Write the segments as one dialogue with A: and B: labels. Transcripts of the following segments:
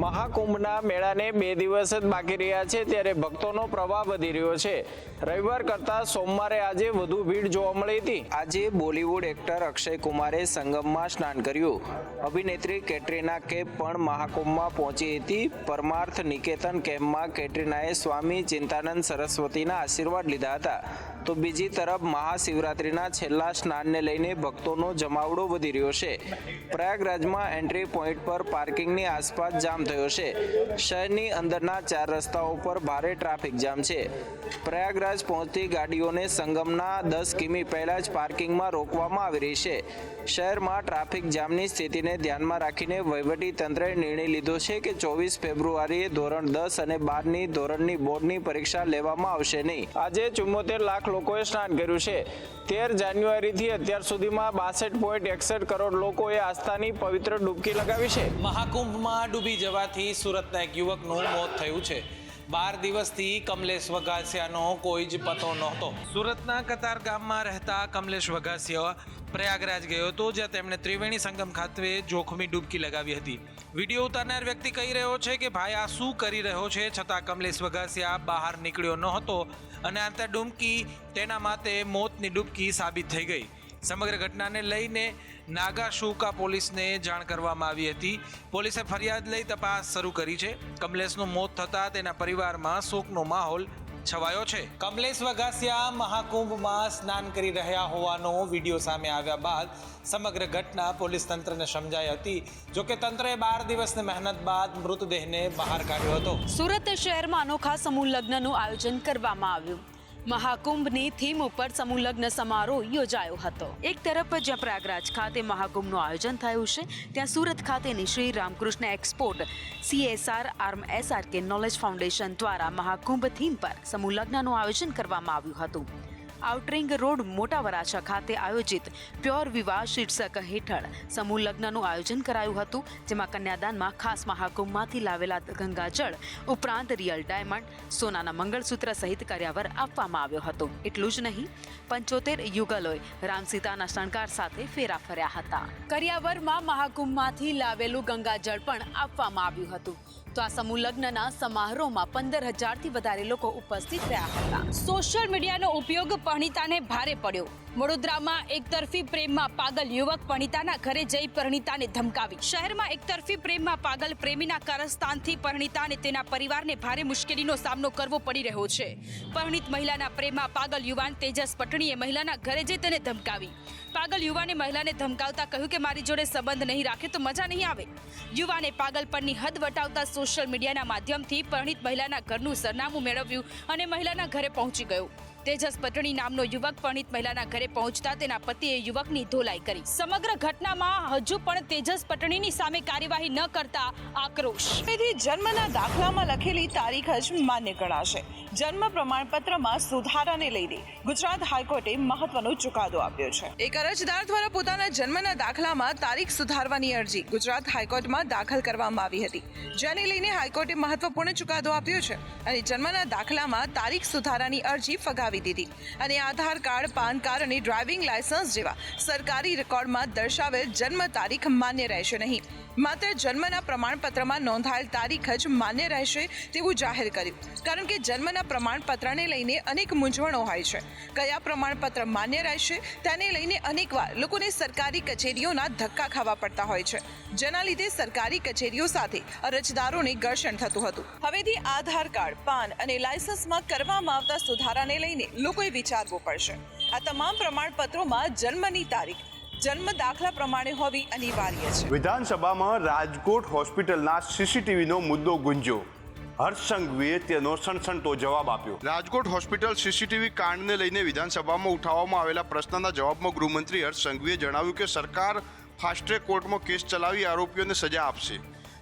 A: મહાકુંભના મેળાને 2 દિવસ જ બાકી રહ્યા છે ત્યારે ભક્તોનો પ્રવાહ વધી રહ્યો છે। રવિવાર કરતા સોમવારે આજે વધુ ભીડ જોવા મળી હતી। આજે બોલિવૂડ એક્ટર અક્ષય કુમારે સંગમમાં સ્નાન કર્યું। અભિનેત્રી કેટરીના કૈફ પણ મહાકુંભમાં પહોંચી હતી। પરમાર્થ નિકેતન કેમ્પમાં કેટરીનાએ સ્વામી ચિંતાનંદ સરસ્વતીના આશીર્વાદ લીધા હતા। તો બીજી તરફ મહાશિવરાત્રિના છેલ્લા સ્નાનને લઈને ભક્તોનો જમાવડો વધી રહ્યો છે। પ્રયાગરાજમાં એન્ટ્રી પોઈન્ટ પર પાર્કિંગની આસપાસ જામ થયો છે। શહેરની અંદરના 4 રસ્તાઓ પર ભારે ટ્રાફિક જામ છે। પ્રયાગરાજ પહોંચતી ગાડીઓને સંગમના 10 કિમી પહેલા જ પાર્કિંગમાં રોકવામાં આવી રહી છે। શહેરમાં ટ્રાફિક જામની સ્થિતિને ધ્યાનમાં રાખીને વહીવટી તંત્રએ નિર્ણય લીધો છે કે 24 ફેબ્રુઆરીએ ધોરણ 10 અને 12ની ધોરણની બોર્ડની પરીક્ષા લેવામાં આવશે નહીં। આજે 74 લાખ લોકોએ સ્નાન કર્યું છે। 13 જાન્યુઆરીથી અત્યાર સુધીમાં 62.61 કરોડ લોકોએ આસ્થાની પવિત્ર ડૂબકી લગાવી છે।
B: મહાકુંભમાં ડૂબી જવાથી સુરતના એક યુવકનું મોત થયું છે। 12 દિવસથી કમલેશ વઘાસિયાનો કોઈ જ પતો નહોતો। સુરતના કતાર ગામમાં રહેતા કમલેશ વઘાસિયા પ્રયાગરાજ ગયો હતો, જ્યાં તેમણે ત્રિવેણી સંગમ ખાતે જોખમી ડૂબકી લગાવી હતી। વિડીયો ઉતારનાર વ્યક્તિ કહી રહ્યો છે કે ભાઈ આ શું કરી રહ્યો છે, છતાં કમલેશ વઘાસિયા બહાર નીકળ્યો ન હતો અને આ ડૂબકી તેના માટે મોતની ડૂબકી સાબિત થઈ ગઈ। સમગ્ર ઘટનાને લઈને નાગાશુકા પોલીસને જાણ કરવામાં આવી હતી। પોલીસે ફરિયાદ લઈ તપાસ શરૂ કરી છે। કમલેશનું મોત થતાં તેના પરિવારમાં શોકનો માહોલ છવાયો છે। કમલેશ વઘાસિયા મહાકુંભમાં સ્નાન કરી રહ્યા હોવાનો વિડીયો સામે આવ્યા બાદ સમગ્ર ઘટના પોલીસ તંત્રને સમજાઈ હતી। જોકે તંત્રએ 12 દિવસની મહેનત બાદ મૃતદેહને બહાર કાઢ્યો હતો।
C: સુરત શહેરમાં અનોખા સમૂહ લગ્નનું આયોજન કરવામાં આવ્યું। મહાકુંભની થીમ ઉપર સમૂહ લગ્ન સમારોહ યોજાયો હતો। એક તરફ જ્યાં પ્રયાગરાજ ખાતે મહાકુંભનું આયોજન થયું છે, ત્યાં સુરત ખાતેની Shri Ramakrishna export CSR arm SRK knowledge foundation દ્વારા મહાકુંભ થીમ પર સમૂહ લગ્નનું આયોજન કરવામાં આવ્યું હતું। આઉટરિંગ રોડ મોટા વરાછા ખાતે આયોજિત પ્યોર વિવાહ શીર્ષક હેઠળ સમૂહ લગ્નનું આયોજન કરાયું હતું, જેમાં કન્યાદાનમાં ખાસ મહાકુંભમાંથી લાવેલા ગંગાજળ ઉપરાંત રિયલ ડાયમંડ, સોનાના મંગળસૂત્ર સહિત કર્યાવર આપવામાં આવ્યો હતો। એટલું જ નહીં, 75 યુગલોએ રામસીતાના શણગાર સાથે ફેરા ફર્યા હતા। કર્યાવરમાં મહાકુંભમાંથી લાવેલું ગંગાજળ પણ આપવામાં આવ્યું હતું। તો આ સમૂહ લગ્નના સમારોહમાં 15,000થી વધારે લોકો ઉપસ્થિત રહ્યા હતા। સોશિયલ મીડિયાનો ઉપયોગ પરણિતાને ભારે પડ્યો। વડોદરામાં એકતરફી પ્રેમમાં પાગલ યુવક પરણિતાના ઘરે જઈ પરણિતાને ધમકાવી। શહેરમાં એકતરફી પ્રેમમાં પાગલ પ્રેમીના કારસ્તાનથી પરણિતાને તેના પરિવારને ભારે મુશ્કેલીનો સામનો કરવો પડી રહ્યો છે। પરણિત મહિલાના પ્રેમમાં પાગલ યુવાન તેજસ પટણીએ મહિલાના ઘરે જઈ તેને ધમકાવી। પાગલ યુવાને મહિલાને ધમકાવતા કહ્યું કે મારી જોડે સંબંધ નહીં રાખે તો મજા નહીં આવે। યુવાને પાગલપણની હદ વટાવતા સોશિયલ મીડિયાના માધ્યમથી પરણિત મહિલાના ઘરનું સરનામું મેળવ્યું અને મહિલાના ઘરે પહોંચી ગયો। તેજસ પટણી નામનો યુવક પરણિત મહિલાના ઘરે પહોંચતા તેના પતિએ યુવકની ધોલાઈ કરી। સમગ્ર ઘટનામાં હજુ પણ તેજસ પટણીની સામે કાર્યવાહી ન કરતા આક્રોશ।
D: તેથી જન્મના દાખલામાં લખેલી તારીખ જ માન્ય ગણાશે। જન્મ પ્રમાણપત્રમાં સુધારાને લઈને ગુજરાત હાઈકોર્ટે મહત્વનો ચુકાદો આપ્યો છે। એક અરજદાર દ્વારા પોતાના જન્મના દાખલામાં તારીખ સુધારવાની અરજી ગુજરાત હાઈકોર્ટમાં દાખલ કરવામાં આવી હતી, જેને લઈને હાઈકોર્ટે મહત્વપૂર્ણ ચુકાદો આપ્યો છે અને જન્મના દાખલામાં તારીખ સુધારાની અરજી ફગાવી દીધી અને આધાર કાર્ડ, પાન કાર્ડ અને ડ્રાઇવિંગ લાયસન્સ જેવા સરકારી રેકોર્ડમાં દર્શાવેલ જન્મ તારીખ માન્ય રહેશે નહીં। માત્ર જન્મના પ્રમાણપત્રમાં નોંધાયેલ તારીખ જ માન્ય રહેશે તેવું જાહેર કર્યું, કારણ કે જન્મના પ્રમાણપત્રને લઈને અનેક મૂંઝવણો હોય છે। કયા પ્રમાણપત્ર માન્ય રહેશે તેને લઈને અનેકવાર લોકોને સરકારી કચેરીઓના ધક્કા ખાવા પડતા હોય છે, જેના લીધે સરકારી કચેરીઓ સાથે અરજદારોને ઘર્ષણ થતું હતું। હવેથી આધાર કાર્ડ, પાન અને લાયસન્સમાં કરવામાં આવતા સુધારાને લઈને લોકોએ વિચારવું પડશે। આ તમામ પ્રમાણપત્રોમાં જન્મની તારીખ જન્મ દાખલા પ્રમાણે હોવી અનિવાર્ય છે।
E: વિધાનસભામાં રાજકોટ હોસ્પિટલના CCTVનો મુદ્દો ગુંજ્યો। હર્ષ સંઘવીએ તેનો સણસણતો જવાબ આપ્યો। રાજકોટ હોસ્પિટલ CCTV કાંડને લઈને વિધાનસભામાં ઉઠાવવામાં આવેલા પ્રશ્નના જવાબમાં ગૃહમંત્રી હર્ષ સંઘવીએ જણાવ્યું કે સરકાર ફાસ્ટ ટ્રેક કોર્ટમાં કેસ ચલાવી આરોપીઓને સજા આપશે।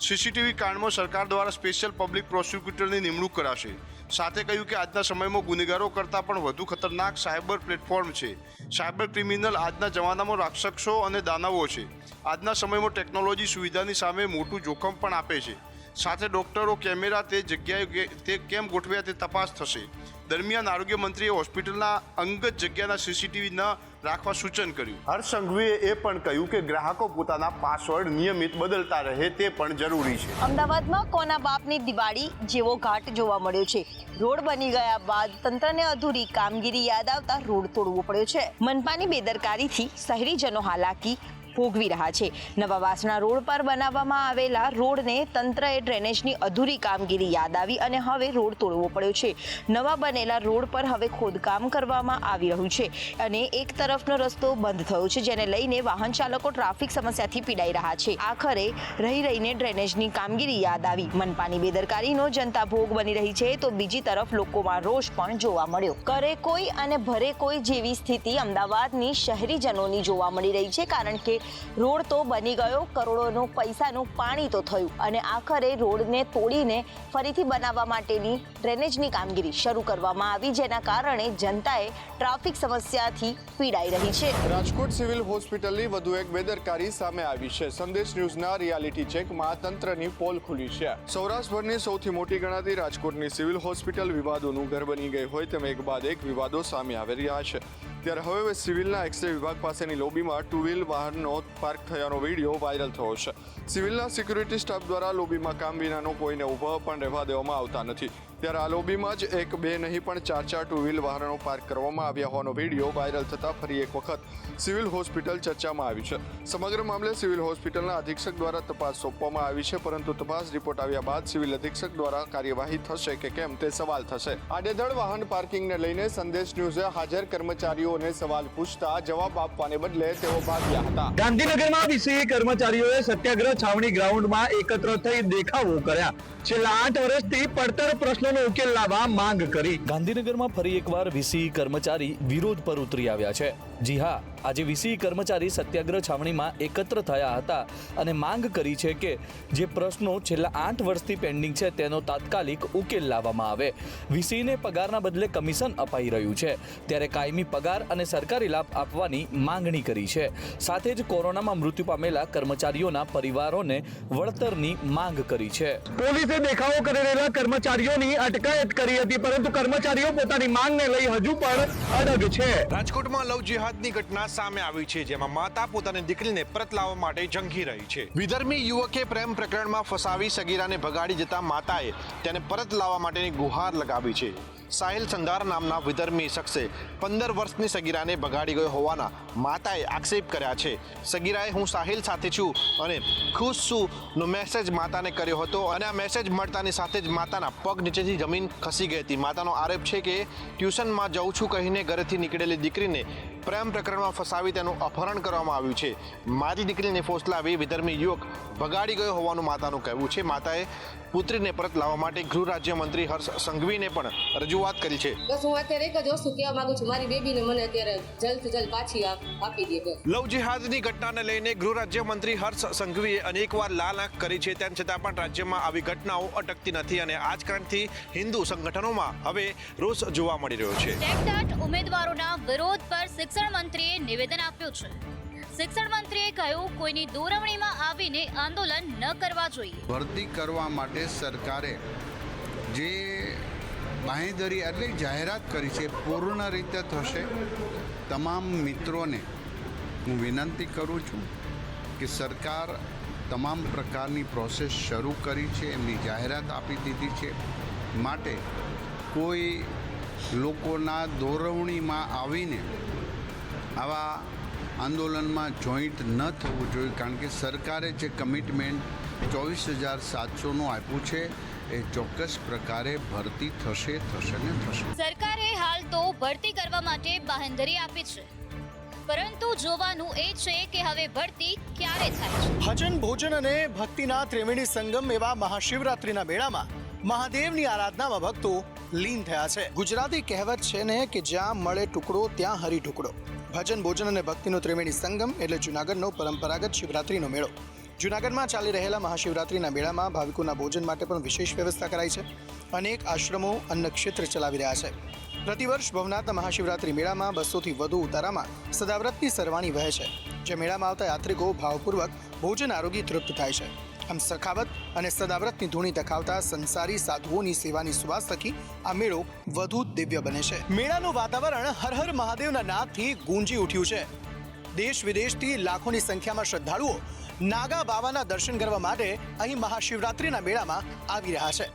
E: CCTV કાંડમાં સરકાર દ્વારા સ્પેશિયલ પબ્લિક પ્રોસિક્યુટરની નિમણૂક કરાશે। સાથે કહ્યું કે આજના સમયમાં ગુનેગારો કરતાં પણ વધુ ખતરનાક સાયબર પ્લેટફોર્મ છે। સાયબર ક્રિમિનલ આજના જમાનામાં રાક્ષસો અને દાનવો છે। આજના સમયમાં ટેકનોલોજી સુવિધાની સામે મોટું જોખમ પણ આપે છે। સાથે ડોક્ટરો કેમેરા તે જગ્યાએ તે કેમ ગોઠવ્યા તે તપાસ થશે। દરમિયાન આરોગ્ય મંત્રીએ હોસ્પિટલના અંગત જગ્યાના CCTVના રાખવા સૂચન કર્યું. હર્ષ સંઘવીએ એ પણ કહ્યું કે ગ્રાહકો પોતાના પાસવર્ડ નિયમિત બદલતા રહે તે પણ જરૂરી છે.
F: અમદાવાદમાં કોના બાપની દિવાળી જેવો ઘાટ જોવા મળ્યો છે. રોડ બની ગયા બાદ તંત્રને અધૂરી કામગીરી યાદ આવતા રોડ તોડવો પડ્યો છે. મનપાની બેદરકારીથી શહેરીજનો હાલાકી ભોગવી રહ્યા છે. નવા વાસણા રોડ પર બનાવવામાં આવેલા રોડને તંત્રએ ડ્રેનેજની અધૂરી કામગીરી યાદ આવી અને હવે રોડ તોડવો પડ્યો છે. નવા બનેલા રોડ પર હવે ખોદકામ કરવામાં આવી રહ્યું છે અને એક તરફનો રસ્તો બંધ થયો છે, જેને લઈને વાહન ચાલકો ટ્રાફિક સમસ્યાથી પીડાઈ રહ્યા છે. આખરે રહીને ડ્રેનેજની કામગીરી યાદ આવી. મનપાની બેદરકારીનો જનતા ભોગ બની રહી છે તો બીજી તરફ લોકોમાં રોષ પણ જોવા મળ્યો. કરે કોઈ અને ભરે કોઈ જેવી સ્થિતિ અમદાવાદની શહેરીજનોની જોવા મળી રહી છે, કારણ કે રોડ તો બની ગયો, કરોડોનો પૈસાનું પાણી તો થયું અને આખરે રોડને તોડીને ફરીથી બનાવવા માટેની ડ્રેનેજની કામગીરી શરૂ કરવામાં આવી, જેના કારણે જનતાએ ટ્રાફિક સમસ્યાથી પીડાઈ રહી છે.
G: રાજકોટ સિવિલ હોસ્પિટલની વધુ એક બેદરકારી સામે આવી છે. સંદેશ ન્યૂઝના રિયાલિટી ચેકમાં તંત્રની પોલ ખુલી છે. સૌરાષ્ટ્રભરની સૌથી મોટી ગણાતી રાજકોટની સિવિલ હોસ્પિટલ વિવાદોનું ઘર બની ગઈ હોય તેમ એક બાદ એક વિવાદો સામે આવી રહ્યા છે. ત્યારે હવે સિવિલના એક્સરે વિભાગ પાસેની લોબીમાં ટુ વ્હીલ વાહનનો પાર્ક થયાનો વિડીયો વાયરલ થયો છે. સિવિલના સિક્યુરિટી સ્ટાફ દ્વારા લોબીમાં કામ વિનાનો કોઈને ઊભો પણ રહેવા દેવામાં આવતા નથી. ત્યારે આ લોબીમાં જ એક બે નહીં પણ ચાર ટુ વ્હીલ વાહનો પાર્ક કરવામાં આવ્યા હોવાનો વિડીયો વાયરલ થતાં ફરી એક વખત સિવિલ હોસ્પિટલ ચર્ચામાં આવી છે. સમગ્ર મામલે સિવિલ હોસ્પિટલના અધિક્ષક દ્વારા તપાસ સોંપવામાં આવી છે, પરંતુ તપાસ રિપોર્ટ આવ્યા બાદ સિવિલ અધિક્ષક દ્વારા કાર્યવાહી થશે કે કેમ તે સવાલ થશે. આડેધડ વાહન પાર્કિંગને લઈને સંદેશ ન્યૂઝે હાજર કર્મચારીઓને સવાલ પૂછતા જવાબ આપવાને બદલે તેઓ ભાગ્યા હતા.
H: ગાંધીનગરમાં વીસીઈ કર્મચારીઓએ સત્યાગ્રહ છાવણી ગ્રાઉન્ડમાં એકત્ર થઈ દેખાવો કર્યા. છેલ્લા 8 વર્ષથી પડતર પ્રશ્નોનો ઉકેલ લાવવા માંગ કરી.
I: ગાંધીનગરમાં ફરી એકવાર વીસીઈ કર્મચારી વિરોધ પર ઉતરી આવ્યા છે. જી હા, આજે વીસીઈ કર્મચારી સત્યાગ્રહ છાવણીમાં એકત્ર થયા હતા અને માંગ કરી છે કે જે પ્રશ્નો છેલ્લા 8 વર્ષથી પેન્ડિંગ છે તેનો તાત્કાલિક ઉકેલ લાવવામાં આવે. વીસીઈને પગારના બદલે કમિશન અપાઈ રહ્યું છે, ત્યારે કાયમી પગાર અને સરકારી લાભ આપવાની માંગણી કરી છે. સાથે જ કોરોનામાં મૃત્યુ પામેલા કર્મચારીઓના પરિવારોને વળતરની માંગ કરી છે.
H: પોલીસે દેખાવો કરી રહેલા કર્મચારીઓની અટકાયત કરી હતી, પરંતુ કર્મચારીઓ પોતાની માંગને લઈ હજુ પણ અડગ છે.
J: રાજકોટમાં લવ જિહાદની ઘટના સામે આવી છે, જેમાં માતા પોતાની દીકરીને પરત લાવવા માટે ઝંખી રહી છે. વિધર્મી યુવકે પ્રેમ પ્રકરણમાં ફસાવી સગીરાને ભગાડી જતા માતાએ તેને પરત લાવવા માટેની ગુહાર લગાવી છે. સાહિલ સંધાર નામના વિધર્મી શખ્સે 15 વર્ષની સગીરાને ભગાડી ગયો હોવાના માતાએ આક્ષેપ કર્યા છે. સગીરાએ હું સાહિલ સાથે છું અને ખુશ છું નો મેસેજ માતાને કર્યો હતો અને આ મેસેજ મળતાની સાથે જ માતાના પગ નીચેથી જમીન ખસી ગઈ હતી. માતાનો આરોપ છે કે ટ્યુશનમાં જઉં છું કહીને ઘરેથી નીકળેલી દીકરીને પ્રેમ પ્રકરણમાં ફસાવી તેનું અપહરણ કરવામાં આવ્યું છે. મારી દીકરીને ફોસલાવી વિધર્મી યુવક ભગાડી ગયો હોવાનું માતાનું કહેવું છે. માતાએ પુત્રીને પરત લાવવા માટે ગૃહ રાજ્યમંત્રી હર્ષ સંઘવીને પણ રજૂઆત કરી છે.
K: બસ હું અત્યારે એક જ વસ્તુ કહેવા માંગુ છું, મારી બેબીને મને અત્યારે જલ્દથી જલ્દ પાછી આપી દે.
J: લવ જિહાદની ઘટનાને લઈને ગૃહ રાજ્યમંત્રી હર્ષ સંઘવીએ અનેકવાર લાલ આંખ કરી છે, તેમ છતાં પણ રાજ્યમાં આવી ઘટનાઓ અટકતી નથી અને આ જ કારણથી હિન્દુ સંગઠનોમાં હવે રોષ જોવા મળી રહ્યો છે.
L: ટેટ ઉમેદવારોના વિરોધ પર શિક્ષણ મંત્રીએ નિવેદન આપ્યું છે. શિક્ષણ મંત્રીએ કહ્યું, કોઈની દોરવણીમાં આવીને આંદોલન ન કરવા જોઈએ.
M: ભરતી કરવા માટે સરકારે જે બાંહેધરી એટલે જાહેરાત કરી છે પૂર્ણ રીતે થશે. તમામ મિત્રોને હું વિનંતી કરું છું કે સરકાર તમામ પ્રકારની પ્રોસેસ શરૂ કરી છે, એમની જાહેરાત આપી દીધી છે. માટે કોઈ લોકોના દોરવણીમાં આવીને આવા આંદોલનમાં જોઈન્ટ ન થવું જોઈએ, કારણ કે સરકારે જે કમિટમેન્ટ 24,700નું આપ્યું છે એ ચોક્કસ પ્રકારે ભરતી થશે ને થશે.
L: સરકારે હાલ તો ભરતી કરવા માટે બાંહેધરી આપી છે, પરંતુ જોવાનું એ છે કે હવે ભરતી ક્યારે થાય છે.
N: ભજન ભોજન અને ભક્તિના ત્રિવેણી સંગમ એવા મહાશિવરાત્રિના મેળામાં મહાદેવની આરાધનામાં ભક્તો લીન થયા છે. ગુજરાતી કહેવત છે ને કે જ્યાં મળે ટુકડો ત્યાં હરી ટુકડો. ભજન ભોજન અને ભક્તિનો ત્રિવેણી સંગમ એટલે જૂનાગઢનો પરંપરાગત શિવરાત્રીનો મેળો. જૂનાગઢમાં ચાલી રહેલા મહાશિવરાત્રિના મેળામાં ભાવિકોના ભોજન માટે પણ વિશેષ વ્યવસ્થા કરાઈ છે. અનેક આશ્રમો અન્ન ક્ષેત્ર ચલાવી રહ્યા છે. પ્રતિવર્ષ ભવનાથના મહાશિવરાત્રિ મેળામાં 200થી વધુ ઉતારામાં સદાવ્રતની સરવાણી વહે છે. જે મેળામાં આવતા યાત્રિકો ભાવપૂર્વક ભોજન આરોગી તૃપ્ત થાય છે. આમ સખાવત અને સદાવ્રતની ધૂણી તખાવતા સંસારી સાધુઓની સેવાની સુવાસ થકી આ મેળો વધુ દિવ્ય બને છે. મેળાનું વાતાવરણ હર હર મહાદેવના નાદથી ગુંજી ઉઠ્યું છે. દેશ વિદેશથી લાખોની સંખ્યામાં શ્રદ્ધાળુઓ નાગા બાવાના દર્શન કરવા માટે અહીં મહાશિવરાત્રિના મેળામાં આવી રહ્યા છે.